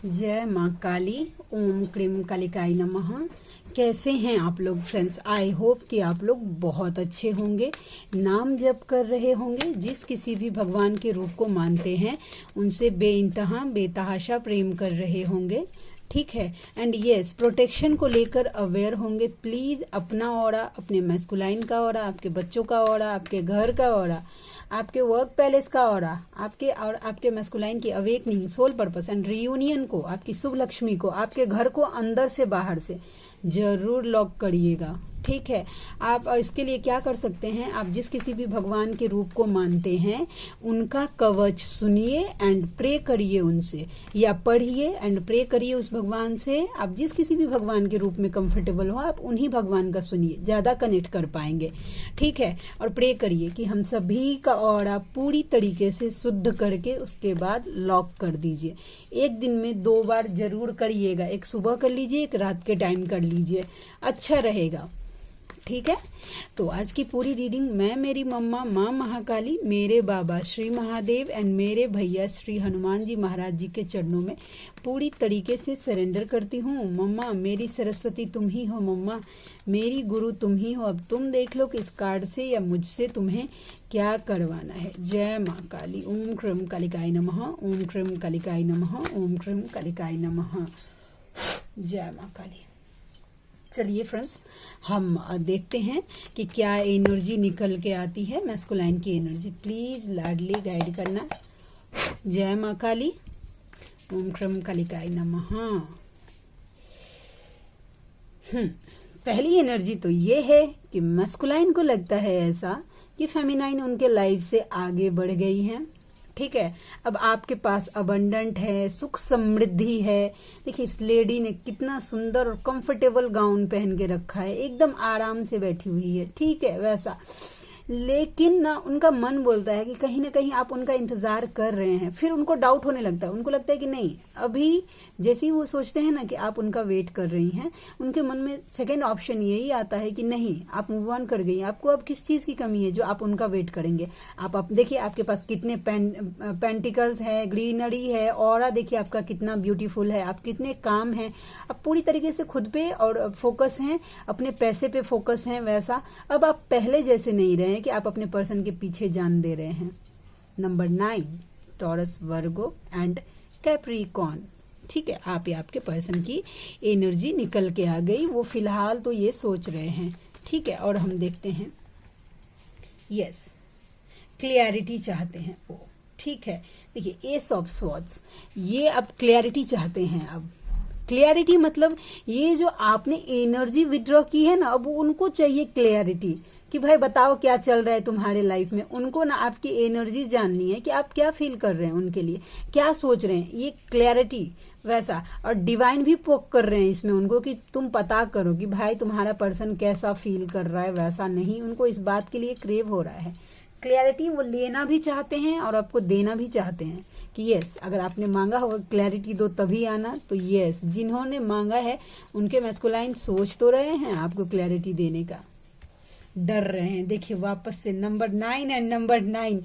जय माँ काली। ओम क्रीम कालिकाई नमः। कैसे हैं आप लोग फ्रेंड्स? आई होप कि आप लोग बहुत अच्छे होंगे, नाम जप कर रहे होंगे, जिस किसी भी भगवान के रूप को मानते हैं उनसे बेइंतहा बेतहाशा प्रेम कर रहे होंगे। ठीक है। एंड यस, प्रोटेक्शन को लेकर अवेयर होंगे। प्लीज अपना ऑरा, अपने मैस्कुलाइन का ऑरा, आपके बच्चों का ऑरा, आपके घर का ऑरा, आपके वर्क पैलेस का ऑरा, आपके और आपके मैस्कुलाइन की awakening, soul purpose and reunion को, आपकी शुभ लक्ष्मी को, आपके घर को अंदर से बाहर से जरूर लॉक करिएगा। ठीक है। आप इसके लिए क्या कर सकते हैं, आप जिस किसी भी भगवान के रूप को मानते हैं उनका कवच सुनिए एंड प्रे करिए उनसे, या पढ़िए एंड प्रे करिए उस भगवान से। आप जिस किसी भी भगवान के रूप में कंफर्टेबल हो, आप उन्हीं भगवान का सुनिए, ज्यादा कनेक्ट कर पाएंगे। ठीक है। और प्रे करिए कि हम सभी का ऑरा पूरी तरीके से शुद्ध करके उसके बाद लॉक कर दीजिए। एक दिन में 2 बार जरूर करिएगा, एक सुबह कर लीजिए, एक रात के टाइम कर लीजिए, अच्छा रहेगा। ठीक है। तो आज की पूरी रीडिंग मैं, मेरी मम्मा माँ महाकाली, मेरे बाबा श्री महादेव एंड मेरे भैया श्री हनुमान जी महाराज जी के चरणों में पूरी तरीके से सरेंडर करती हूँ। मम्मा मेरी सरस्वती तुम ही हो, मम्मा मेरी गुरु तुम ही हो। अब तुम देख लो कि इस कार्ड से या मुझसे तुम्हें क्या करवाना है। जय माँ काली। ओम क्रीम कालिकाई नमः। ओम क्रीम कालिकाई नमः। ओम क्रीम कालिकाई नमः। जय माँ काली। चलिए फ्रेंड्स, हम देखते हैं कि क्या एनर्जी निकल के आती है, मैस्कुलाइन की एनर्जी। प्लीज लाडली गाइड करना। जय माँ काली। ओम क्रीम कालिकाई नमः। पहली एनर्जी तो ये है कि मैस्कुलाइन को लगता है ऐसा कि फेमिनाइन उनके लाइफ से आगे बढ़ गई है। ठीक है। अब आपके पास अबंडेंट है, सुख समृद्धि है। देखिए इस लेडी ने कितना सुंदर और कंफर्टेबल गाउन पहन के रखा है, एकदम आराम से बैठी हुई है। ठीक है वैसा, लेकिन ना उनका मन बोलता है कि कहीं ना कहीं आप उनका इंतजार कर रहे हैं। फिर उनको डाउट होने लगता है, उनको लगता है कि नहीं, अभी जैसे ही वो सोचते हैं ना कि आप उनका वेट कर रही हैं, उनके मन में सेकंड ऑप्शन यही आता है कि नहीं, आप मूव ऑन कर गई, आपको अब किस चीज की कमी है जो आप उनका वेट करेंगे। आप देखिए आपके पास कितने पेंटिकल्स है, ग्रीनरी है, ऑरा देखिए आपका कितना ब्यूटीफुल है, आप कितने काम हैं, आप पूरी तरीके से खुद पे और फोकस हैं, अपने पैसे पे फोकस हैं। वैसा अब आप पहले जैसे नहीं रहे कि आप अपने पर्सन के पीछे जान दे रहे हैं। Number 9, taurus, Virgo and Capricorn. ठीक है। आप या आपके पर्सन की एनर्जी निकल के आ गई, वो फिलहाल तो ये सोच रहे हैं। ठीक है। और हम देखते हैं, यस, क्लियरिटी चाहते हैं वो। ठीक है। देखिए एस ऑफ स्वॉर्ड्स, ये अब क्लियरिटी चाहते हैं। अब क्लियरिटी मतलब ये जो आपने एनर्जी विड्रॉ की है ना, अब उनको चाहिए क्लियरिटी कि भाई बताओ क्या चल रहा है तुम्हारे लाइफ में। उनको ना आपकी एनर्जी जाननी है कि आप क्या फील कर रहे हैं, उनके लिए क्या सोच रहे हैं, ये क्लैरिटी वैसा। और डिवाइन भी पोक कर रहे हैं इसमें उनको कि तुम पता करो कि भाई तुम्हारा पर्सन कैसा फील कर रहा है। वैसा नहीं, उनको इस बात के लिए क्रेव हो रहा है। क्लैरिटी वो लेना भी चाहते हैं और आपको देना भी चाहते हैं कि यस, अगर आपने मांगा होगा क्लैरिटी दो तभी आना, तो यस, जिन्होंने मांगा है उनके मैस्कुलाइन सोच तो रहे हैं आपको क्लैरिटी देने का, डर रहे हैं। देखिए वापस से नंबर 9 एंड नंबर 9,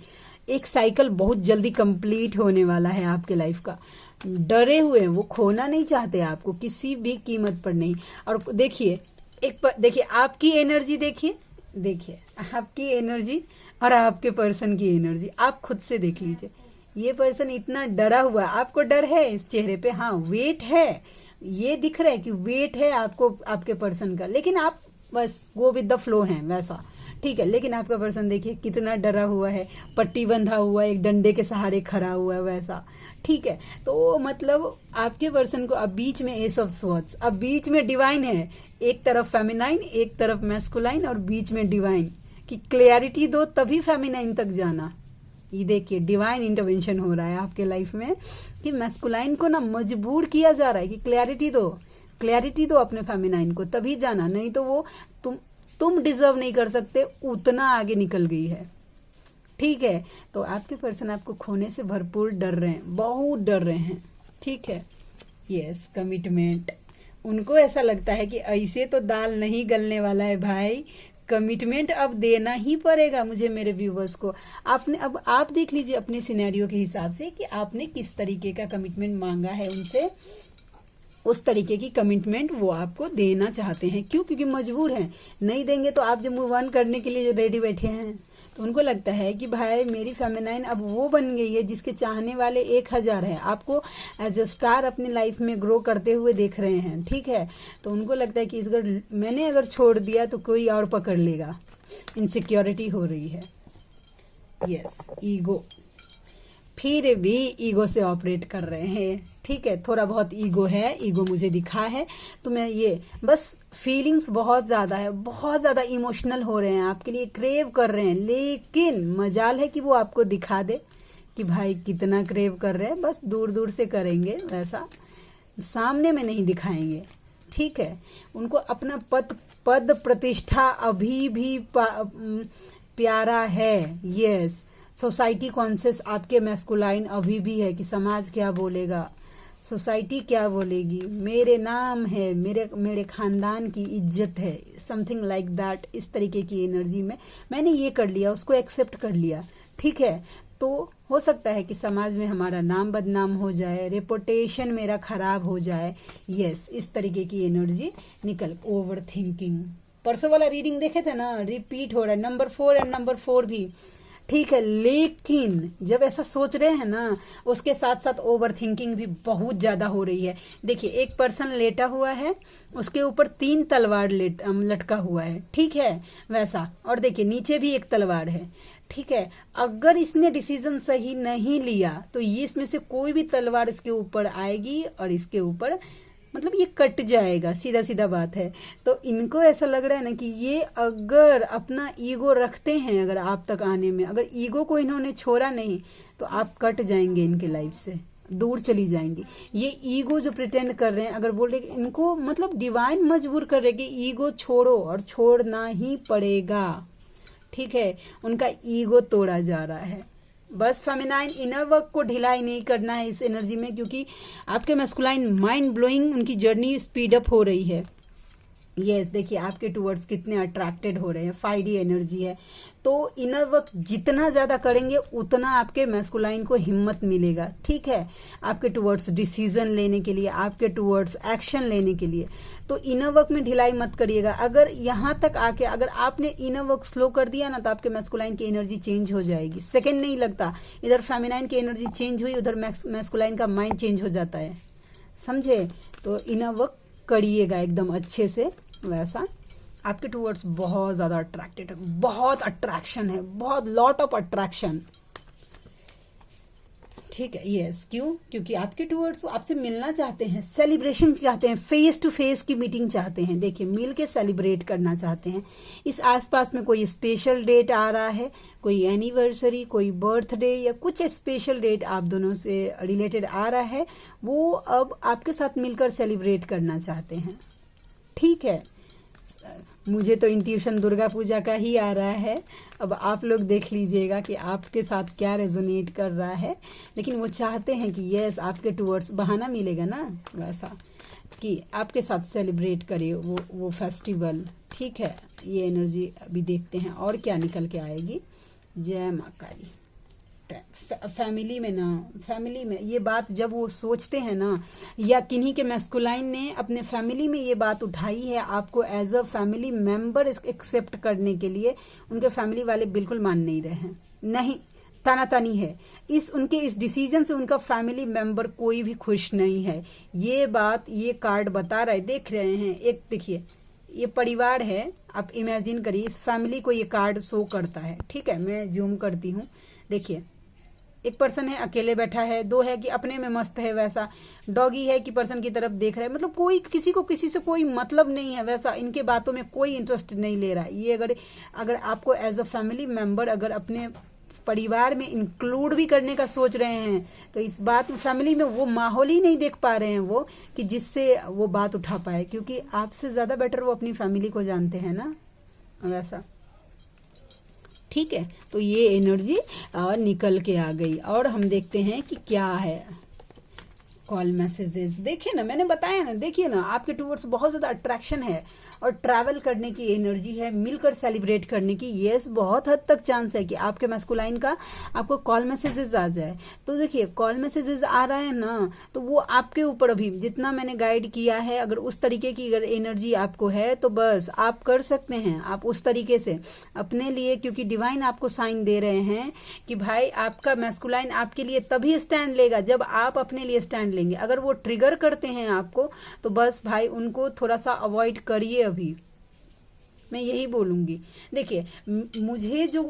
एक साइकिल बहुत जल्दी कंप्लीट होने वाला है आपके लाइफ का। डरे हुए, वो खोना नहीं चाहते आपको किसी भी कीमत पर नहीं। और देखिए देखिए आपकी एनर्जी, देखिए आपकी एनर्जी और आपके पर्सन की एनर्जी, आप खुद से देख लीजिए। ये पर्सन इतना डरा हुआ, आपको डर है इस चेहरे पे, हाँ वेट है, ये दिख रहा है कि वेट है आपको आपके पर्सन का, लेकिन आप बस गो विद द फ्लो हैं वैसा। ठीक है। लेकिन आपका पर्सन देखिए कितना डरा हुआ है, पट्टी बंधा हुआ है, एक डंडे के सहारे खड़ा हुआ है वैसा। ठीक है। तो मतलब आपके पर्सन को अब बीच में एस ऑफ स्वॉर्ड्स, अब बीच में डिवाइन है, एक तरफ फेमिनाइन एक तरफ मैस्कुलाइन और बीच में डिवाइन, कि क्लियरिटी दो तभी फेमिनाइन तक जाना। ये देखिए डिवाइन इंटरवेंशन हो रहा है आपके लाइफ में कि मैस्कुलाइन को ना मजबूर किया जा रहा है कि क्लैरिटी दो अपने फेमिनाइन को तभी जाना, नहीं तो वो तुम डिजर्व नहीं कर सकते, उतना आगे निकल गई है। ठीक है। तो आपके पर्सन आपको खोने से भरपूर डर रहे हैं, बहुत डर रहे हैं। ठीक है। यस, कमिटमेंट, उनको ऐसा लगता है कि ऐसे तो दाल नहीं गलने वाला है भाई, कमिटमेंट अब देना ही पड़ेगा मुझे, मेरे व्यूवर्स को। आपने अब आप देख लीजिए अपने सिनेरियो के हिसाब से कि आपने किस तरीके का कमिटमेंट मांगा है उनसे, उस तरीके की कमिटमेंट वो आपको देना चाहते हैं। क्यों? क्योंकि मजबूर हैं, नहीं देंगे तो आप जो मूव ऑन करने के लिए जो रेडी बैठे हैं, तो उनको लगता है कि भाई मेरी फेमिनाइन अब वो बन गई है जिसके चाहने वाले 1000 हैं, आपको एज अ स्टार अपनी लाइफ में ग्रो करते हुए देख रहे हैं, ठीक है। तो उनको लगता है कि मैंने अगर छोड़ दिया तो कोई और पकड़ लेगा, इनसिक्योरिटी हो रही है। यस, ईगो, फिर भी ईगो से ऑपरेट कर रहे हैं, ठीक है। थोड़ा बहुत ईगो है, ईगो मुझे दिखा है, तो मैं ये बस फीलिंग्स बहुत ज्यादा है, बहुत ज्यादा इमोशनल हो रहे हैं, आपके लिए क्रेव कर रहे हैं। लेकिन मजाल है कि वो आपको दिखा दे कि भाई कितना क्रेव कर रहे हैं, बस दूर दूर से करेंगे, वैसा सामने में नहीं दिखाएंगे, ठीक है। उनको अपना पद प्रतिष्ठा अभी भी प्यारा है। यस, सोसाइटी कॉन्शियस आपके मैस्कुलाइन अभी भी है कि समाज क्या बोलेगा, सोसाइटी क्या बोलेगी, मेरे नाम है, मेरे खानदान की इज्जत है, समथिंग लाइक दैट। इस तरीके की एनर्जी में मैंने ये कर लिया, उसको एक्सेप्ट कर लिया, ठीक है। तो हो सकता है कि समाज में हमारा नाम बदनाम हो जाए, रेपुटेशन मेरा खराब हो जाए। यस, इस तरीके की एनर्जी निकल। ओवर थिंकिंग, परसों वाला रीडिंग देखे थे ना, रिपीट हो रहा है, नंबर 4 एंड नंबर 4 भी, ठीक है। लेकिन जब ऐसा सोच रहे हैं ना, उसके साथ साथ ओवर थिंकिंग भी बहुत ज्यादा हो रही है। देखिए, एक पर्सन लेटा हुआ है, उसके ऊपर 3 तलवार लटका हुआ है, ठीक है, वैसा। और देखिए नीचे भी एक तलवार है, ठीक है। अगर इसने डिसीजन सही नहीं लिया तो ये इसमें से कोई भी तलवार इसके ऊपर आएगी और इसके ऊपर मतलब ये कट जाएगा, सीधा सीधा बात है। तो इनको ऐसा लग रहा है ना कि ये अगर अपना ईगो रखते हैं, अगर आप तक आने में, अगर ईगो को इन्होंने छोड़ा नहीं तो आप कट जाएंगे, इनके लाइफ से दूर चली जाएंगी। ये ईगो जो प्रिटेंड कर रहे हैं, अगर बोल रहे इनको मतलब डिवाइन मजबूर कर रहे कि ईगो छोड़ो, और छोड़ना ही पड़ेगा, ठीक है। उनका ईगो तोड़ा जा रहा है। बस फेमिनाइन इनर वर्क को ढिलाई नहीं करना है इस एनर्जी में, क्योंकि आपके मैस्कुलाइन माइंड ब्लोइंग उनकी जर्नी स्पीड अप हो रही है। यस, देखिए आपके टूवर्ड्स कितने अट्रैक्टेड हो रहे हैं, 5D एनर्जी है। तो इनर वर्क जितना ज्यादा करेंगे उतना आपके मैस्कुलाइन को हिम्मत मिलेगा, ठीक है, आपके टूवर्ड्स डिसीजन लेने के लिए, आपके टूवर्ड्स एक्शन लेने के लिए। तो इनर वर्क में ढिलाई मत करिएगा। अगर यहां तक आके अगर आपने इनर वर्क स्लो कर दिया ना, तो आपके मैस्कुलाइन की एनर्जी चेंज हो जाएगी, सेकेंड नहीं लगता। इधर फेमिनाइन की एनर्जी चेंज हुई, उधर मैस्कुलाइन का माइंड चेंज हो जाता है, समझे। तो इनर वर्क करिएगा एकदम अच्छे से, वैसा आपके टूवर्ड्स बहुत ज्यादा अट्रैक्टेड है, बहुत अट्रैक्शन है, बहुत लॉट ऑफ अट्रैक्शन, ठीक है। यस, क्यों? क्योंकि आपके टूवर्ड्स आपसे मिलना चाहते हैं, सेलिब्रेशन चाहते हैं, फेस टू फेस की मीटिंग चाहते हैं। देखिए, मिल के सेलिब्रेट करना चाहते हैं। इस आसपास में कोई स्पेशल डेट आ रहा है, कोई एनिवर्सरी, कोई बर्थडे या कुछ स्पेशल डेट आप दोनों से रिलेटेड आ रहा है, वो अब आपके साथ मिलकर सेलिब्रेट करना चाहते हैं, ठीक है। मुझे तो इंट्यूशन दुर्गा पूजा का ही आ रहा है। अब आप लोग देख लीजिएगा कि आपके साथ क्या रेजोनेट कर रहा है। लेकिन वो चाहते हैं कि यस, आपके टूवर्ड्स बहाना मिलेगा ना, वैसा कि आपके साथ सेलिब्रेट करे वो फेस्टिवल, ठीक है। ये एनर्जी अभी देखते हैं और क्या निकल के आएगी। जय माँ काली। फैमिली में ना, फैमिली में ये बात जब वो सोचते हैं ना, या किन्हीं के मैस्कुलाइन ने अपने फैमिली में ये बात उठाई है आपको as a family member accept करने के लिए, उनके फैमिली वाले बिल्कुल मान नहीं रहे हैं, नहीं, तानातानी है। उनके इस डिसीजन से उनका फैमिली मेंबर कोई भी खुश नहीं है। ये बात ये कार्ड बता रहा है, देख रहे हैं। एक देखिए, ये परिवार है, आप इमेजिन करिए, इस फैमिली को ये कार्ड शो करता है, ठीक है। मैं जूम करती हूँ, देखिए, एक पर्सन है अकेले बैठा है, 2 है कि अपने में मस्त है, वैसा डॉगी है कि पर्सन की तरफ देख रहा है, मतलब कोई किसी को किसी से कोई मतलब नहीं है, वैसा इनके बातों में कोई इंटरेस्ट नहीं ले रहा है। ये अगर आपको एज अ फैमिली मेंबर अगर अपने परिवार में इंक्लूड भी करने का सोच रहे हैं, तो इस बात में फैमिली में वो माहौल ही नहीं देख पा रहे हैं वो, कि जिससे वो बात उठा पाए, क्योंकि आपसे ज्यादा बेटर वो अपनी फैमिली को जानते हैं ना, वैसा, ठीक है। तो ये एनर्जी निकल के आ गई और हम देखते हैं कि क्या है। कॉल मैसेजेस, देखिए ना, मैंने बताया ना, देखिए ना, आपके टूवर्ड्स बहुत ज्यादा अट्रैक्शन है और ट्रैवल करने की एनर्जी है, मिलकर सेलिब्रेट करने की। यस, बहुत हद तक चांस है कि आपके मैस्कुलाइन का आपको कॉल मैसेजेस आ जाए। तो देखिए, कॉल मैसेजेस आ रहा है ना, तो वो आपके ऊपर, अभी जितना मैंने गाइड किया है, अगर उस तरीके की अगर एनर्जी आपको है तो बस आप कर सकते हैं। आप उस तरीके से अपने लिए, क्योंकि डिवाइन आपको साइन दे रहे हैं कि भाई आपका मैस्कुलाइन आपके लिए तभी स्टैंड लेगा जब आप अपने लिए स्टैंड लेंगे। अगर वो ट्रिगर करते हैं आपको तो बस भाई उनको थोड़ा सा अवॉइड करिए। अभी मैं यही बोलूंगी। देखिए, मुझे जो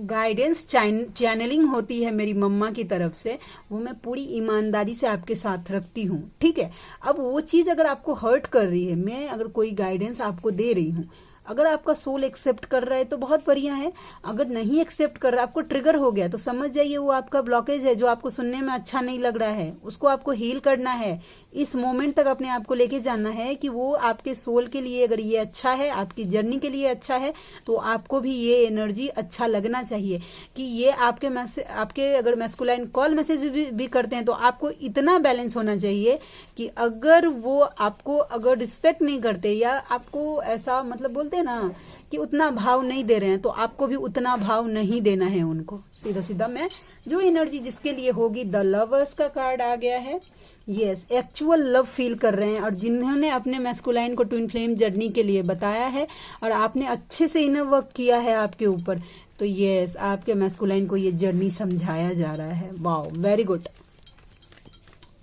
गाइडेंस चैनलिंग होती है मेरी मम्मा की तरफ से, वो मैं पूरी ईमानदारी से आपके साथ रखती हूँ, ठीक है। अब वो चीज अगर आपको हर्ट कर रही है, मैं अगर कोई गाइडेंस आपको दे रही हूँ, अगर आपका सोल एक्सेप्ट कर रहा है तो बहुत बढ़िया है। अगर नहीं एक्सेप्ट कर रहा, आपको ट्रिगर हो गया, तो समझ जाइए वो आपका ब्लॉकेज है, जो आपको सुनने में अच्छा नहीं लग रहा है, उसको आपको हील करना है। इस मोमेंट तक अपने आप को लेके जाना है कि वो आपके सोल के लिए अगर ये अच्छा है, आपकी जर्नी के लिए अच्छा है, तो आपको भी ये एनर्जी अच्छा लगना चाहिए कि ये आपके अगर मैस्कुलाइन कॉल मैसेज भी करते हैं तो आपको इतना बैलेंस होना चाहिए कि अगर वो आपको अगर रिस्पेक्ट नहीं करते या आपको ऐसा मतलब बोलते हैं ना कि उतना भाव नहीं दे रहे हैं, तो आपको भी उतना भाव नहीं देना है उनको। सीधा सीधा मैं जो एनर्जी जिसके लिए होगी, द लवर्स का कार्ड आ गया है। यस, एक्चुअल लव फील कर रहे हैं और जिन्होंने अपने मैस्कुलाइन को ट्विन फ्लेम जर्नी के लिए बताया है और आपने अच्छे से इनर वर्क किया है आपके ऊपर, तो यस, आपके मैस्कुलाइन को ये जर्नी समझाया जा रहा है। Wow, very good,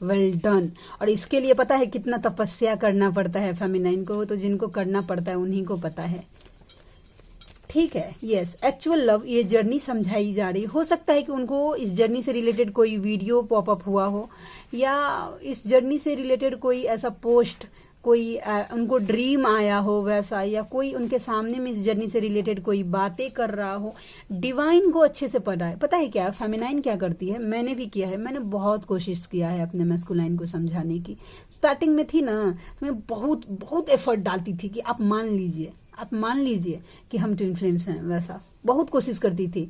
well done. और इसके लिए पता है कितना तपस्या करना पड़ता है फेमिनाइन को, तो जिनको करना पड़ता है उन्हीं को पता है, ठीक है। यस, एक्चुअल लव ये जर्नी समझाई जा रही। हो सकता है कि उनको इस जर्नी से रिलेटेड कोई वीडियो पॉपअप हुआ हो, या इस जर्नी से रिलेटेड कोई ऐसा पोस्ट, कोई उनको ड्रीम आया हो वैसा, या कोई उनके सामने में इस जर्नी से रिलेटेड कोई बातें कर रहा हो। डिवाइन को अच्छे से पता है क्या फेमिनाइन क्या करती है। मैंने भी किया है, मैंने बहुत कोशिश किया है अपने मैस्कुलाइन को समझाने की। स्टार्टिंग में थी ना, तो मैं बहुत बहुत एफर्ट डालती थी कि आप मान लीजिए कि हम ट्विन फ्लेम्स हैं, वैसा बहुत कोशिश करती थी,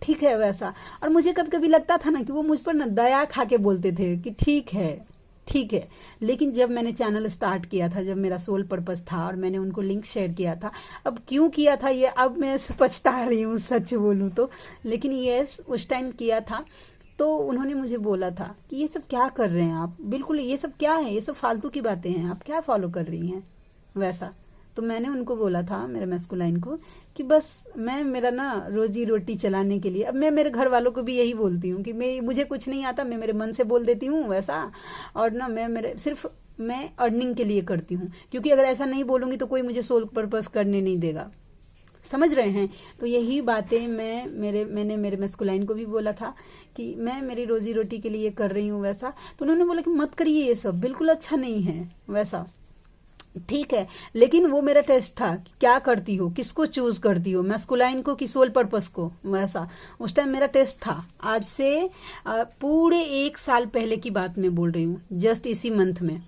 ठीक है वैसा। और मुझे कभी कभी लगता था ना कि वो मुझ पर ना दया खा के बोलते थे कि ठीक है। लेकिन जब मैंने चैनल स्टार्ट किया था, जब मेरा सोल पर्पस था और मैंने उनको लिंक शेयर किया था, अब क्यों किया था ये अब मैं पछता रही हूँ सच बोलूं तो, लेकिन ये उस टाइम किया था। तो उन्होंने मुझे बोला था कि ये सब क्या कर रहे हैं आप, बिल्कुल ये सब क्या है, ये सब फालतू की बातें हैं, आप क्या फॉलो कर रही हैं वैसा। तो मैंने उनको बोला था, मेरे मैस्कुलाइन को, कि बस मैं मेरा ना रोजी रोटी चलाने के लिए, अब मैं मेरे घर वालों को भी यही बोलती हूँ कि मुझे कुछ नहीं आता, मैं मेरे मन से बोल देती हूँ वैसा, और ना मैं अर्निंग के लिए करती हूँ, क्योंकि अगर ऐसा नहीं बोलूंगी तो कोई मुझे सोल पर्पस करने नहीं देगा, समझ रहे हैं। तो यही बातें मैंने मेरे मैस्कुलाइन को भी बोला था कि मैं मेरी रोजी रोटी के लिए कर रही हूँ वैसा। तो उन्होंने बोला कि मत करिए, ये सब बिल्कुल अच्छा नहीं है वैसा, ठीक है। लेकिन वो मेरा टेस्ट था कि क्या करती हो, किसको चूज करती हो, मैस्कुलाइन को कि सोल पर्पस को, वैसा उस टाइम मेरा टेस्ट था। आज से पूरे 1 साल पहले की बात मैं बोल रही हूँ, जस्ट इसी मंथ में,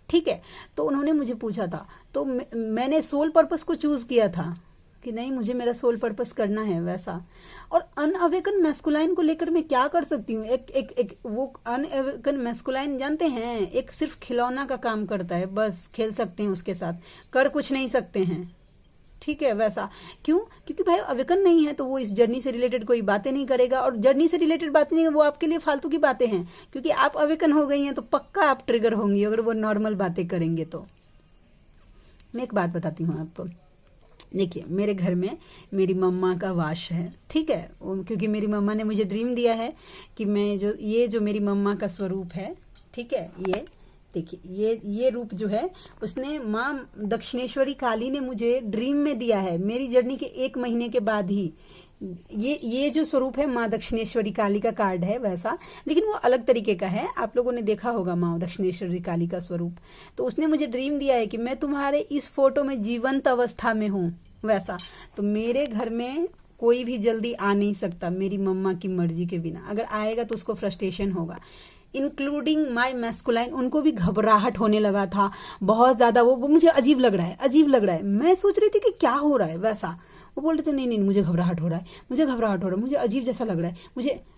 ठीक है। तो उन्होंने मुझे पूछा था, तो मैंने सोल पर्पस को चूज किया था कि नहीं, मुझे मेरा सोल पर्पस करना है वैसा। और अनअवेकन मैस्कुलाइन को लेकर मैं क्या कर सकती हूँ, एक वो अनअवेकन मैस्कुलाइन जानते हैं, एक सिर्फ खिलौना का काम करता है, बस खेल सकते हैं उसके साथ, कर कुछ नहीं सकते हैं, ठीक है वैसा। क्यों? क्योंकि भाई अवेकन नहीं है तो वो इस जर्नी से रिलेटेड कोई बातें नहीं करेगा, और जर्नी से रिलेटेड बातें नहीं, वो आपके लिए फालतू की बातें हैं, क्योंकि आप अवेकन हो गई हैं तो पक्का आप ट्रिगर होंगी अगर वो नॉर्मल बातें करेंगे। तो मैं एक बात बताती हूँ आपको, देखिए मेरे घर में मेरी मम्मा का वाश है, ठीक है, क्योंकि मेरी मम्मा ने मुझे ड्रीम दिया है कि मैं जो मेरी मम्मा का स्वरूप है, ठीक है, ये देखिए ये रूप जो है उसने माँ दक्षिणेश्वरी काली ने मुझे ड्रीम में दिया है, मेरी जर्नी के 1 महीने के बाद ही। ये जो स्वरूप है माँ दक्षिणेश्वरी काली का कार्ड है वैसा, लेकिन वो अलग तरीके का है, आप लोगों ने देखा होगा माँ दक्षिणेश्वरी काली का स्वरूप। तो उसने मुझे ड्रीम दिया है कि मैं तुम्हारे इस फोटो में जीवंत अवस्था में हूँ वैसा। तो मेरे घर में कोई भी जल्दी आ नहीं सकता मेरी मम्मा की मर्जी के बिना, अगर आएगा तो उसको फ्रस्ट्रेशन होगा, इंक्लूडिंग माई मैस्कुलाइन। उनको भी घबराहट होने लगा था बहुत ज्यादा, वो मुझे अजीब लग रहा है। मैं सोच रही थी कि क्या हो रहा है वैसा, वो बोल रहे थे नहीं मुझे घबराहट हो रहा है, मुझे अजीब जैसा लग रहा है,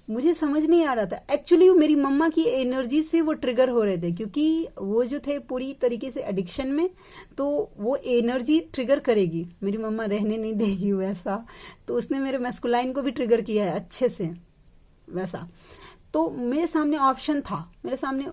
मुझे समझ नहीं आ रहा था एक्चुअली। मेरी मम्मा की एनर्जी से वो ट्रिगर हो रहे थे, क्योंकि वो जो थे पूरी तरीके से एडिक्शन में, तो वो एनर्जी ट्रिगर करेगी, मेरी मम्मा रहने नहीं देगी वैसा। तो उसने मेरे मैस्कुलाइन को भी ट्रिगर किया है अच्छे से वैसा। तो मेरे सामने ऑप्शन था, मेरे सामने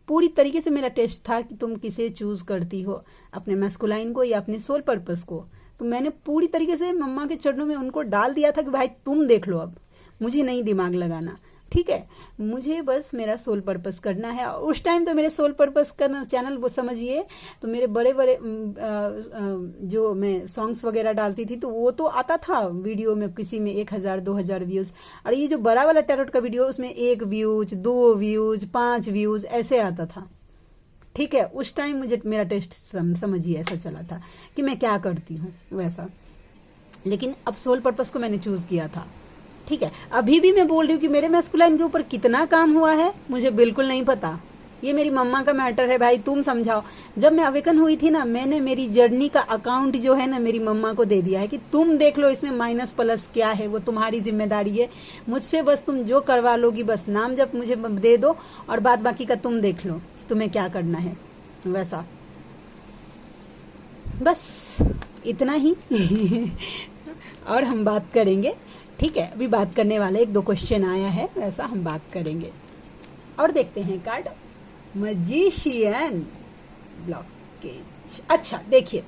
पूरी तरीके से मेरा टेस्ट था कि तुम किसे चूज करती हो, अपने मैस्कुलाइन को या अपने सोल पर्पस को। तो मैंने पूरी तरीके से मम्मा के चरणों में उनको डाल दिया था कि भाई तुम देख लो, अब मुझे नहीं दिमाग लगाना, ठीक है, मुझे बस मेरा सोल पर्पस करना है। और उस टाइम तो मेरे सोल पर्पस का चैनल वो समझिए, तो मेरे बड़े बड़े जो मैं सॉन्ग्स वगैरह डालती थी तो वो तो आता था वीडियो में, किसी में 1000 2000 व्यूज। और ये जो बड़ा वाला टैरोट का वीडियो, उसमें 1 व्यूज 2 व्यूज 5 व्यूज ऐसे आता था, ठीक है। उस टाइम मुझे मेरा टेस्ट समझिए ऐसा चला था कि मैं क्या करती हूँ वैसा। लेकिन अब सोल पर्पस को मैंने चूज किया था, ठीक है। अभी भी मैं बोल रही हूँ कि मेरे मैस्कुलाइन के ऊपर कितना काम हुआ है मुझे बिल्कुल नहीं पता, ये मेरी मम्मा का मैटर है, भाई तुम समझाओ। जब मैं अवेकन हुई थी ना, मैंने मेरी जर्नी का अकाउंट जो है ना मेरी मम्मा को दे दिया है कि तुम देख लो इसमें माइनस प्लस क्या है, वो तुम्हारी जिम्मेदारी है। मुझसे बस तुम जो करवा लोगी, बस नाम जब मुझे दे दो और बाद बाकी का तुम देख लो तुम्हें क्या करना है वैसा। बस इतना ही और हम बात करेंगे, ठीक है। अभी बात करने वाले 1-2 क्वेश्चन आया है वैसा हम बात करेंगे। और देखते हैं कार्ड मैजिशियन ब्लॉकेज। अच्छा देखिए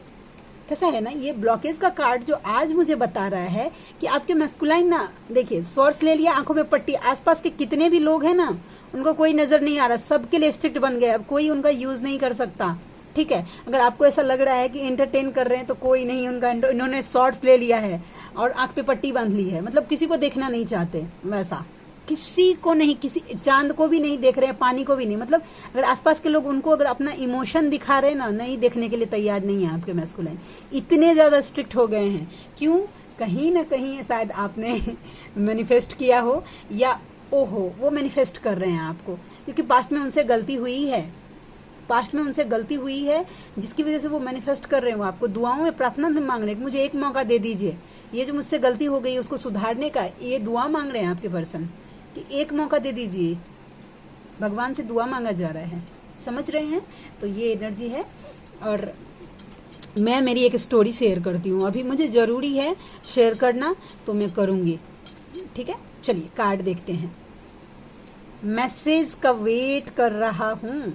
कैसा है ना, ये ब्लॉकेज का कार्ड जो आज मुझे बता रहा है कि आपके मैस्कुलाइन ना, देखिए सोर्स ले लिया, आंखों में पट्टी, आसपास के कितने भी लोग हैं ना उनको कोई नजर नहीं आ रहा, सबके लिए स्ट्रिक्ट बन गए, अब कोई उनका यूज नहीं कर सकता, ठीक है। अगर आपको ऐसा लग रहा है कि एंटरटेन कर रहे हैं तो कोई नहीं, उनका इन्होंने शॉर्ट्स ले लिया है और आंख पे पट्टी बांध ली है, मतलब किसी को देखना नहीं चाहते वैसा, किसी को नहीं, किसी चांद को भी नहीं देख रहे हैं, पानी को भी नहीं। मतलब अगर आसपास के लोग उनको अगर अपना इमोशन दिखा रहे हैं ना, नहीं देखने के लिए तैयार नहीं है आपके मैस्कुलाइन, इतने ज्यादा स्ट्रिक्ट हो गए हैं। क्यों? कहीं ना कहीं शायद आपने मैनिफेस्ट किया हो, या ओहो वो मैनिफेस्ट कर रहे हैं आपको, क्योंकि पास्ट में उनसे गलती हुई है, पास्ट में उनसे गलती हुई है जिसकी वजह से वो मैनिफेस्ट कर रहे हैं। वो आपको दुआओं में, प्रार्थना में मांग रहे हैं कि मुझे एक मौका दे दीजिए, ये जो मुझसे गलती हो गई उसको सुधारने का, ये दुआ मांग रहे हैं आपके पर्सन कि एक मौका दे दीजिए, भगवान से दुआ मांगा जा रहा है, समझ रहे हैं। तो ये एनर्जी है। और मैं मेरी एक स्टोरी शेयर करती हूँ, अभी मुझे जरूरी है शेयर करना तो मैं करूंगी, ठीक है। चलिए कार्ड देखते हैं। मैसेज का वेट कर रहा हूँ,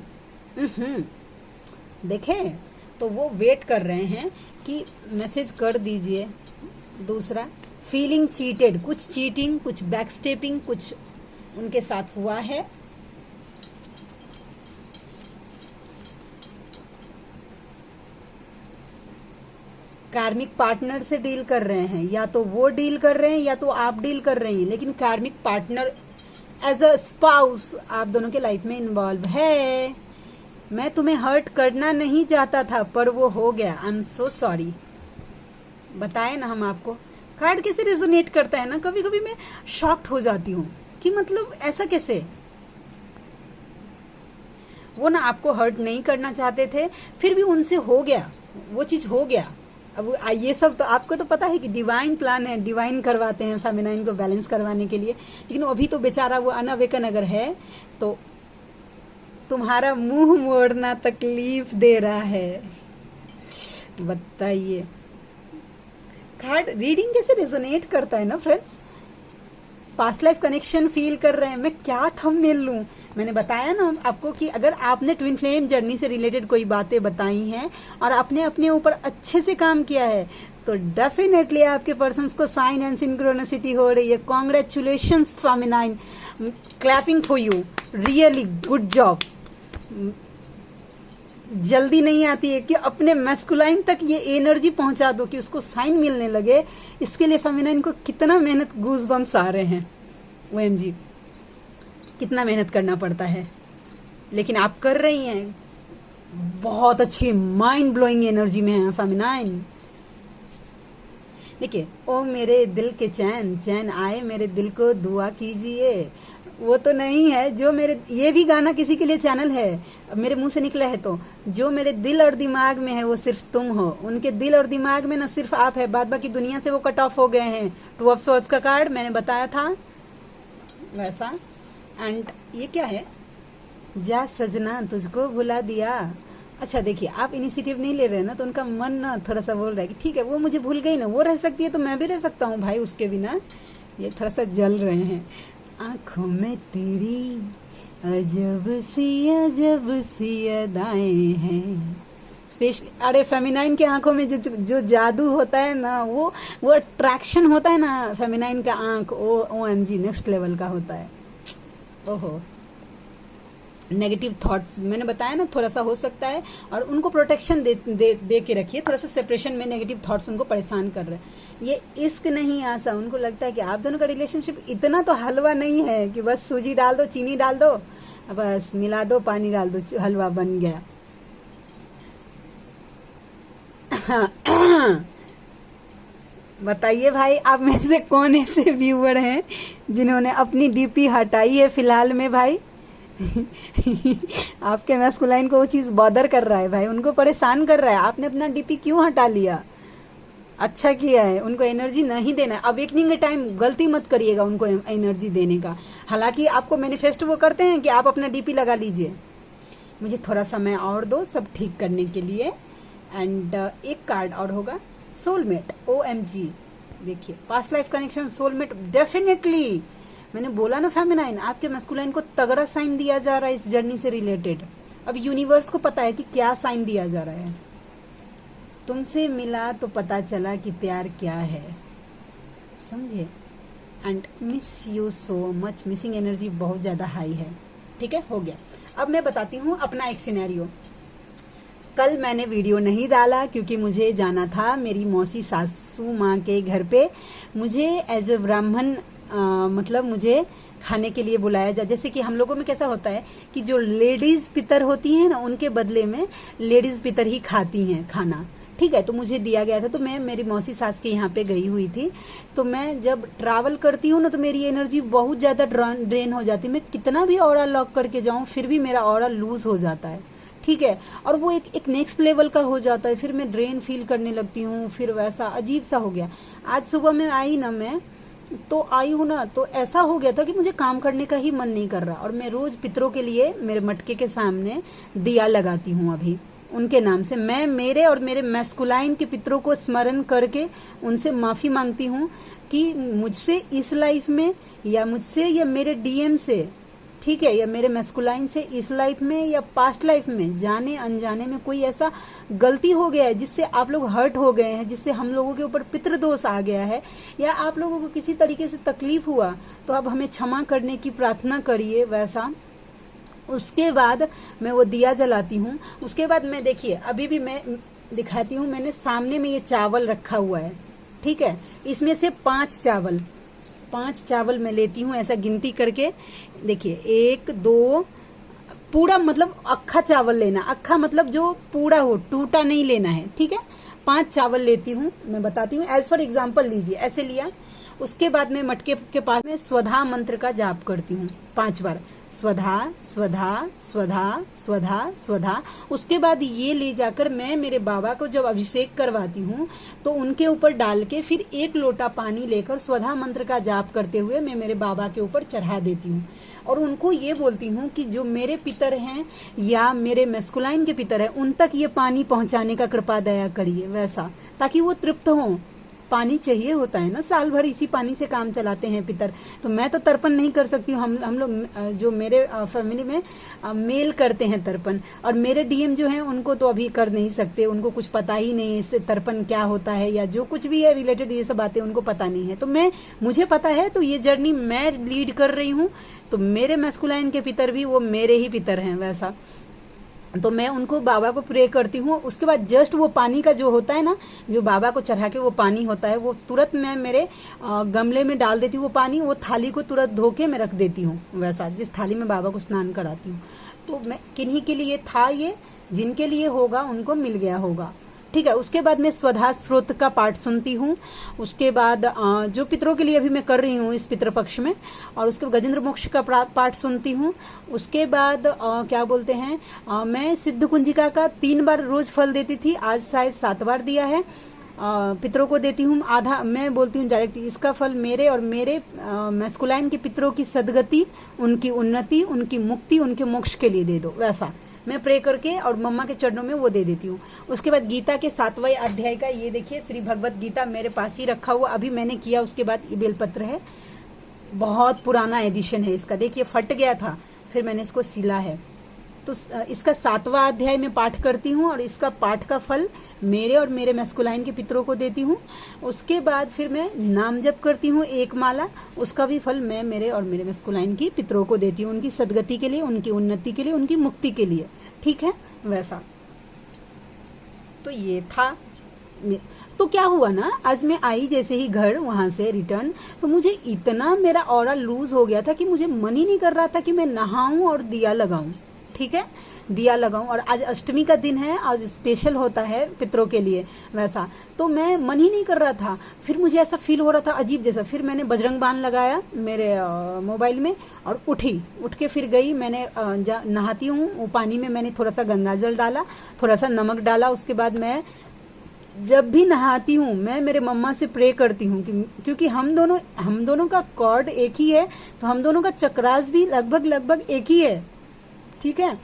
देखें तो वो वेट कर रहे हैं कि मैसेज कर दीजिए। दूसरा, फीलिंग चीटेड, कुछ चीटिंग, कुछ बैकस्टेपिंग, कुछ उनके साथ हुआ है। कार्मिक पार्टनर से डील कर रहे हैं, या तो वो डील कर रहे हैं या तो आप डील कर रही हैं, लेकिन कार्मिक पार्टनर एज अ स्पाउस आप दोनों के लाइफ में इन्वॉल्व है। मैं तुम्हें हर्ट करना नहीं चाहता था पर वो हो गया, आई एम सो सॉरी। बताए ना हम आपको, कार्ड कैसे रेजोनेट करता है ना, कभी कभी मैं शॉक्ड हो जाती हूँ कि मतलब ऐसा कैसे। वो ना आपको हर्ट नहीं करना चाहते थे, फिर भी उनसे हो गया, वो चीज हो गया। अब ये सब तो आपको तो पता है कि डिवाइन प्लान है, डिवाइन करवाते हैं फेमिनाइन को बैलेंस करवाने के लिए, लेकिन अभी तो बेचारा वो अनअवेकन अगर है तो तुम्हारा मुंह मोड़ना तकलीफ दे रहा है। बताइए कार्ड रीडिंग कैसे रेजोनेट करता है ना friends. Past life connection feel कर रहे हैं। मैं क्या थंबनेल लूं, मैंने बताया ना आपको कि अगर आपने ट्विन फ्लेम जर्नी से रिलेटेड कोई बातें बताई हैं और आपने अपने ऊपर अच्छे से काम किया है तो डेफिनेटली आपके पर्सन्स को साइन एंड सिंक्रोनिसिटी हो रही है। Congratulations feminine, clapping for you, really good job. जल्दी नहीं आती है कि अपने मैस्कुलाइन तक ये एनर्जी पहुंचा दो कि उसको साइन मिलने लगे। इसके लिए फेमिनाइन को कितना मेहनत, गूज बम्स आ रहे हैं, ओएमजी कितना मेहनत करना पड़ता है, लेकिन आप कर रही हैं। बहुत अच्छी माइंड ब्लोइंग एनर्जी में है फेमिनाइन। देखिए, ओ मेरे दिल के चैन, चैन आए मेरे दिल को, दुआ कीजिए। वो तो नहीं है जो मेरे, ये भी गाना किसी के लिए चैनल है, मेरे मुंह से निकला है तो, जो मेरे दिल और दिमाग में है वो सिर्फ तुम हो। उनके दिल और दिमाग में ना सिर्फ आप है, बाद बाकी दुनिया से वो कट ऑफ हो गए हैं। 2 ऑफ सोर्ड्स का कार्ड मैंने बताया था, वैसा। एंड ये क्या है, जा सजना तुझको भुला दिया। अच्छा देखिए, आप इनिशिएटिव नहीं ले रहे ना, तो उनका मन ना थोड़ा सा बोल रहा है कि ठीक है वो मुझे भूल गई ना, वो रह सकती है तो मैं भी रह सकता हूँ भाई उसके बिना। ये थोड़ा सा जल रहे हैं। आंखों में तेरी अजब सी अदाएं हैं स्पेशली। अरे फेमिनाइन की आंखों में जो जादू होता है ना, वो अट्रैक्शन होता है ना, फेमिनाइन का आंख OMG नेक्स्ट लेवल का होता है। ओहो, नेगेटिव थॉट्स मैंने बताया ना थोड़ा सा हो सकता है, और उनको प्रोटेक्शन दे के रखिए। थोड़ा सा सेपरेशन में नेगेटिव थॉट्स उनको परेशान कर रहे हैं। ये इश्क नहीं आसा, उनको लगता है कि आप दोनों का रिलेशनशिप इतना तो हलवा नहीं है कि बस सूजी डाल दो, चीनी डाल दो, बस मिला दो, पानी डाल दो, हलवा बन गया। बताइए भाई, आप में से कौन ऐसे व्यूअर हैं जिन्होंने अपनी डीपी हटाई है फिलहाल में भाई? आपके मैस्कुलाइन को वो चीज बॉदर कर रहा है भाई, उनको परेशान कर रहा है। आपने अपना डीपी क्यों हटा लिया? अच्छा किया है, उनको एनर्जी नहीं देना है। अवेकनिंग के टाइम गलती मत करिएगा उनको एनर्जी देने का। हालांकि आपको मैनिफेस्ट वो करते हैं कि आप अपना डीपी लगा लीजिए, मुझे थोड़ा समय और दो सब ठीक करने के लिए। एंड एक कार्ड और होगा, सोलमेट। OMG, देखिए past life connection, soulmate definitely. मैंने बोला ना फेमिनाइन, आपके मैस्कुलाइन को तगड़ा साइन दिया जा रहा है इस जर्नी से रिलेटेड। अब यूनिवर्स को पता है कि क्या साइन दिया जा रहा है। तुमसे मिला तो पता चला कि प्यार क्या है, समझे। And miss you so much, missing energy बहुत ज्यादा हाई है। ठीक है, हो गया। अब मैं बताती हूँ अपना एक सिनेरियो। कल मैंने वीडियो नहीं डाला क्योंकि मुझे जाना था मेरी मौसी सासू माँ के घर पे। मुझे एज ए ब्राह्मण मतलब मुझे खाने के लिए बुलाया जाए। जैसे कि हम लोगों में कैसा होता है कि जो लेडीज पितर होती हैं ना, उनके बदले में लेडीज पितर ही खाती हैं खाना। ठीक है, तो मुझे दिया गया था, तो मैं मेरी मौसी सास के यहाँ पे गई हुई थी। तो मैं जब ट्रैवल करती हूँ ना, तो मेरी एनर्जी बहुत ज्यादा ड्रेन हो जाती है। मैं कितना भी ऑरा लॉक करके जाऊं फिर भी मेरा ऑरा लूज हो जाता है। ठीक है, और वो एक नेक्स्ट लेवल का हो जाता है। फिर मैं ड्रेन फील करने लगती हूँ, फिर वैसा अजीब सा हो गया। आज सुबह में आई ना, मैं तो आई हूँ ना, तो ऐसा हो गया था कि मुझे काम करने का ही मन नहीं कर रहा। और मैं रोज पितरों के लिए मेरे मटके के सामने दिया लगाती हूँ अभी उनके नाम से। मैं मेरे और मेरे मैस्कुलाइन के पितरों को स्मरण करके उनसे माफी मांगती हूँ कि मुझसे इस लाइफ में, या मुझसे या मेरे DM से, ठीक है, या मेरे मैस्कुलाइन से इस लाइफ में या पास्ट लाइफ में जाने अनजाने में कोई ऐसा गलती हो गया है जिससे आप लोग हर्ट हो गए हैं, जिससे हम लोगों के ऊपर पितृदोष आ गया है, या आप लोगों को किसी तरीके से तकलीफ हुआ, तो आप हमें क्षमा करने की प्रार्थना करिए वैसा। उसके बाद मैं वो दिया जलाती हूँ। उसके बाद मैं, देखिए अभी भी मैं दिखाती हूँ, मैंने सामने में ये चावल रखा हुआ है। ठीक है, इसमें से 5 चावल मैं लेती हूँ ऐसा गिनती करके। देखिए 1 2, पूरा मतलब अक्खा चावल लेना, अक्खा मतलब जो पूरा हो, टूटा नहीं लेना है। ठीक है, 5 चावल लेती हूँ। मैं बताती हूँ, एज फॉर एग्जाम्पल लीजिए, ऐसे लिया। उसके बाद मैं मटके के पास में स्वधा मंत्र का जाप करती हूँ 5 बार, स्वधा स्वधा स्वधा स्वधा स्वधा। उसके बाद ये ले जाकर मैं मेरे बाबा को जब अभिषेक करवाती हूँ तो उनके ऊपर डाल के फिर 1 लोटा पानी लेकर स्वधा मंत्र का जाप करते हुए मैं मेरे बाबा के ऊपर चढ़ा देती हूँ। और उनको ये बोलती हूँ कि जो मेरे पितर हैं या मेरे मैस्कुलाइन के पितर हैं, उन तक ये पानी पहुंचाने का कृपा दया करिए वैसा, ताकि वो तृप्त हों। पानी चाहिए होता है ना, साल भर इसी पानी से काम चलाते हैं पितर। तो मैं तो तर्पण नहीं कर सकती हूँ। हम लोग जो मेरे फैमिली में मेल करते हैं तर्पण, और मेरे DM जो हैं उनको तो अभी कर नहीं सकते, उनको कुछ पता ही नहीं इससे तर्पण क्या होता है, या जो कुछ भी है रिलेटेड ये सब बातें उनको पता नहीं है। तो मुझे पता है, तो ये जर्नी मैं लीड कर रही हूँ। तो मेरे मैस्कुलाइन के पितर भी वो मेरे ही पितर हैं वैसा। तो मैं उनको बाबा को प्रे करती हूँ। उसके बाद जस्ट वो पानी का जो होता है ना, जो बाबा को चढ़ा के वो पानी होता है, वो तुरंत मैं मेरे गमले में डाल देती हूँ वो पानी। वो थाली को तुरंत धो के मैं रख देती हूँ वैसा, जिस थाली में बाबा को स्नान कराती हूँ। तो मैं किन्हीं के लिए था ये, जिनके लिए होगा उनको मिल गया होगा। ठीक है, उसके बाद मैं स्वधा स्रोत का पाठ सुनती हूँ। उसके बाद जो पितरों के लिए अभी मैं कर रही हूँ इस पितृपक्ष में, और उसके गजेंद्र मोक्ष का पाठ सुनती हूँ। उसके बाद क्या बोलते हैं, मैं सिद्ध कुंजिका का 3 बार रोज फल देती थी, आज शायद 7 बार दिया है। पितरों को देती हूँ, आधा मैं बोलती हूँ डायरेक्ट इसका फल मेरे और मेरे मैस्कुलाइन के पितरों की सदगति, उनकी उन्नति, उनकी मुक्ति, उनके मोक्ष के लिए दे दो। वैसा मैं प्रे करके और मम्मा के चरणों में वो दे देती हूँ। उसके बाद गीता के 7वें अध्याय का ये देखिए श्री भगवत गीता मेरे पास ही रखा हुआ, अभी मैंने किया, उसके बाद ये बेलपत्र है, बहुत पुराना एडिशन है इसका, देखिए फट गया था, फिर मैंने इसको सिला है। तो इसका 7वां अध्याय में पाठ करती हूँ और इसका पाठ का फल मेरे और मेरे मैस्कुलाइन के पितरों को देती हूँ। उसके बाद फिर मैं नाम जप करती हूँ 1 माला, उसका भी फल मैं मेरे और मेरे मैस्कुलाइन की पितरों को देती हूँ, उनकी सदगति के लिए, उनकी उन्नति के लिए, उनकी मुक्ति के लिए। ठीक है, वैसा तो ये था। तो क्या हुआ ना, आज मैं आई जैसे ही घर वहां से रिटर्न, तो मुझे इतना मेरा ऑरा लूज हो गया था कि मुझे मन ही नहीं कर रहा था कि मैं नहाऊं और दिया लगाऊं। ठीक है, दिया लगाऊं, और आज अष्टमी का दिन है, आज स्पेशल होता है पितरों के लिए, वैसा तो मैं मन ही नहीं कर रहा था। फिर मुझे ऐसा फील हो रहा था अजीब जैसा, फिर मैंने बजरंग बाण लगाया मेरे मोबाइल में और उठ के फिर गई। मैंने नहाती हूँ, वो पानी में मैंने थोड़ा सा गंगाजल डाला, थोड़ा सा नमक डाला। उसके बाद मैं जब भी नहाती हूँ मैं मेरे मम्मा से प्रे करती हूँ क्योंकि हम दोनों का कॉर्ड एक ही है, तो हम दोनों का चक्रास भी लगभग एक ही है। ठीक है,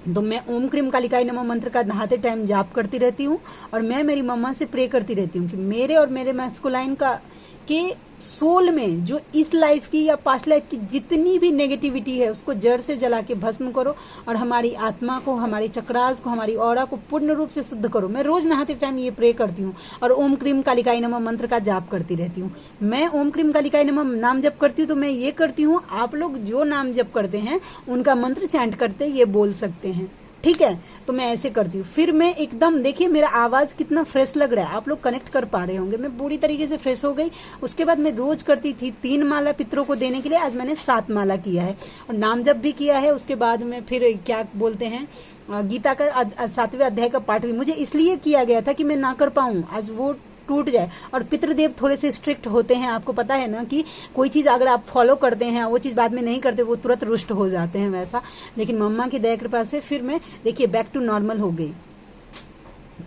तो मैं ओम क्रीम कालिकाय नमः मंत्र का नहाते टाइम जाप करती रहती हूँ और मैं मेरी मम्मा से प्रे करती रहती हूँ कि मेरे और मेरे मैस्कुलाइन का के सोल में जो इस लाइफ की या पास्ट लाइफ की जितनी भी नेगेटिविटी है उसको जड़ से जला के भस्म करो और हमारी आत्मा को, हमारी चक्रास को, हमारी ऑरा को पूर्ण रूप से शुद्ध करो। मैं रोज नहाते टाइम ये प्रे करती हूँ और ओम क्रीम कालिकाय नमः मंत्र का जाप करती रहती हूँ। मैं ओम क्रीम कालिकाय नमः नाम जप करती हूँ तो मैं ये करती हूँ, आप लोग जो नाम जप करते हैं उनका मंत्र चैंट करते ये बोल सकते हैं। ठीक है, तो मैं ऐसे करती हूँ। फिर मैं एकदम, देखिए मेरा आवाज कितना फ्रेश लग रहा है, आप लोग कनेक्ट कर पा रहे होंगे, मैं पूरी तरीके से फ्रेश हो गई। उसके बाद मैं रोज करती थी 3 माला पितरों को देने के लिए, आज मैंने 7 माला किया है और नाम जप भी किया है। उसके बाद में फिर क्या बोलते हैं, गीता का 7वें अध्याय का पाठ भी मुझे इसलिए किया गया था कि मैं ना कर पाऊं, आज वो टूट जाए। और पितृदेव थोड़े से स्ट्रिक्ट होते हैं, आपको पता है ना कि कोई चीज अगर आप फॉलो करते हैं वो चीज बाद में नहीं करते वो तुरंत रुष्ट हो जाते हैं, वैसा। लेकिन मम्मा की दया कृपा से फिर मैं देखिए बैक टू नॉर्मल हो गई।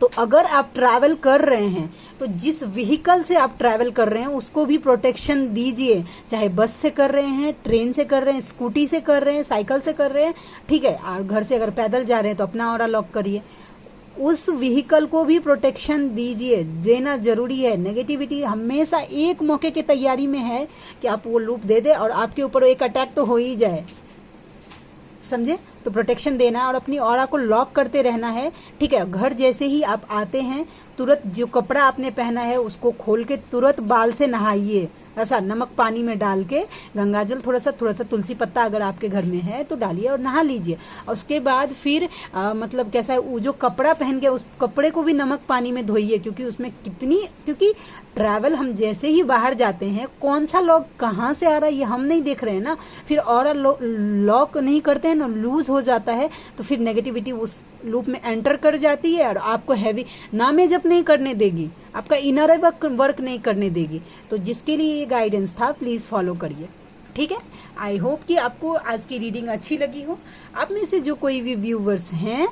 तो अगर आप ट्रैवल कर रहे हैं तो जिस व्हीकल से आप ट्रैवल कर रहे हैं उसको भी प्रोटेक्शन दीजिए, चाहे बस से कर रहे हैं, ट्रेन से कर रहे हैं, स्कूटी से कर रहे हैं, साइकिल से कर रहे हैं। ठीक है, और घर से अगर पैदल जा रहे हैं तो अपना ऑरा लॉक करिए, उस व्हीकल को भी प्रोटेक्शन दीजिए, देना जरूरी है। नेगेटिविटी हमेशा एक मौके की तैयारी में है कि आप वो लूप दे दे और आपके ऊपर एक अटैक तो हो ही जाए, समझे। तो प्रोटेक्शन देना और अपनी ऑरा को लॉक करते रहना है। ठीक है, घर जैसे ही आप आते हैं तुरंत जो कपड़ा आपने पहना है उसको खोल के तुरंत बाल से नहाइए, ऐसा नमक पानी में डाल के, गंगाजल थोड़ा सा तुलसी पत्ता अगर आपके घर में है तो डालिए और नहा लीजिए। और उसके बाद फिर मतलब कैसा है, वो जो कपड़ा पहन के उस कपड़े को भी नमक पानी में धोइए, क्योंकि उसमें क्योंकि ट्रैवल हम जैसे ही बाहर जाते हैं कौन सा लॉक कहाँ से आ रहा है ये हम नहीं देख रहे हैं ना, फिर और लॉक नहीं करते हैं ना, लूज हो जाता है तो फिर नेगेटिविटी उस लूप में एंटर कर जाती है और आपको हैवी नामे जप नहीं करने देगी, आपका इनर वर्क नहीं करने देगी। तो जिसके लिए ये गाइडेंस था प्लीज फॉलो करिए। ठीक है, आई होप कि आपको आज की रीडिंग अच्छी लगी हो। आप में से जो कोई भी व्यूवर्स हैं,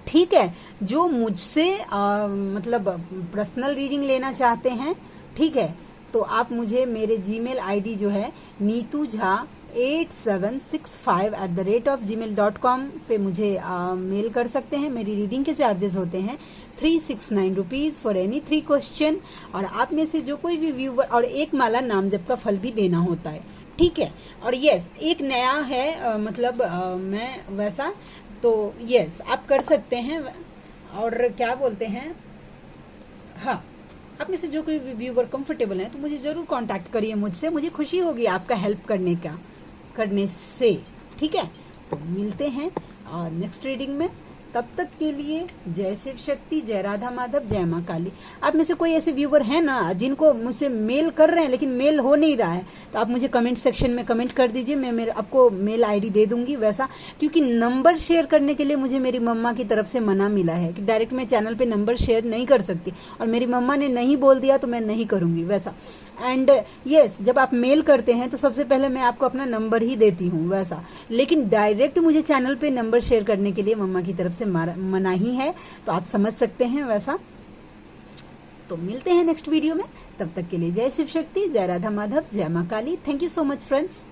ठीक है, जो मुझसे मतलब पर्सनल रीडिंग लेना चाहते हैं, ठीक है, तो आप मुझे मेरे जीमेल आईडी जो है neetujha8765@gmail.com पे मुझे मेल कर सकते हैं। मेरी रीडिंग के चार्जेस होते हैं 369 रुपीज फॉर एनी 3 क्वेश्चन। और आप में से जो कोई भी व्यूवर, और 1 माला नाम जप का फल भी देना होता है। ठीक है, और यस एक नया है मतलब मैं वैसा, तो यस आप कर सकते हैं। और क्या बोलते हैं, हाँ, आप में से जो कोई व्यूवर कंफर्टेबल है तो मुझे जरूर कांटेक्ट करिए मुझसे, मुझे खुशी होगी आपका हेल्प करने से। ठीक है, तो मिलते हैं नेक्स्ट रीडिंग में, तब तक के लिए जय शिव शक्ति, जय राधा माधव, जय माँ काली। आप में से कोई ऐसे व्यूवर है ना जिनको मुझसे मेल कर रहे हैं लेकिन मेल हो नहीं रहा है, तो आप मुझे कमेंट सेक्शन में कमेंट कर दीजिए, मैं आपको मेल आईडी दे दूंगी वैसा। क्योंकि नंबर शेयर करने के लिए मुझे मेरी मम्मा की तरफ से मना मिला है कि डायरेक्ट मैं चैनल पे नंबर शेयर नहीं कर सकती, और मेरी मम्मा ने नहीं बोल दिया तो मैं नहीं करूंगी वैसा। एंड यस जब आप मेल करते हैं तो सबसे पहले मैं आपको अपना नंबर ही देती हूँ वैसा, लेकिन डायरेक्ट मुझे चैनल पे नंबर शेयर करने के लिए मम्मा की तरफ से मना ही है, तो आप समझ सकते हैं वैसा। तो मिलते हैं नेक्स्ट वीडियो में। तब तक के लिए जय शिव शक्ति, जय राधा माधव, जय माँ Kali. Thank you so much friends.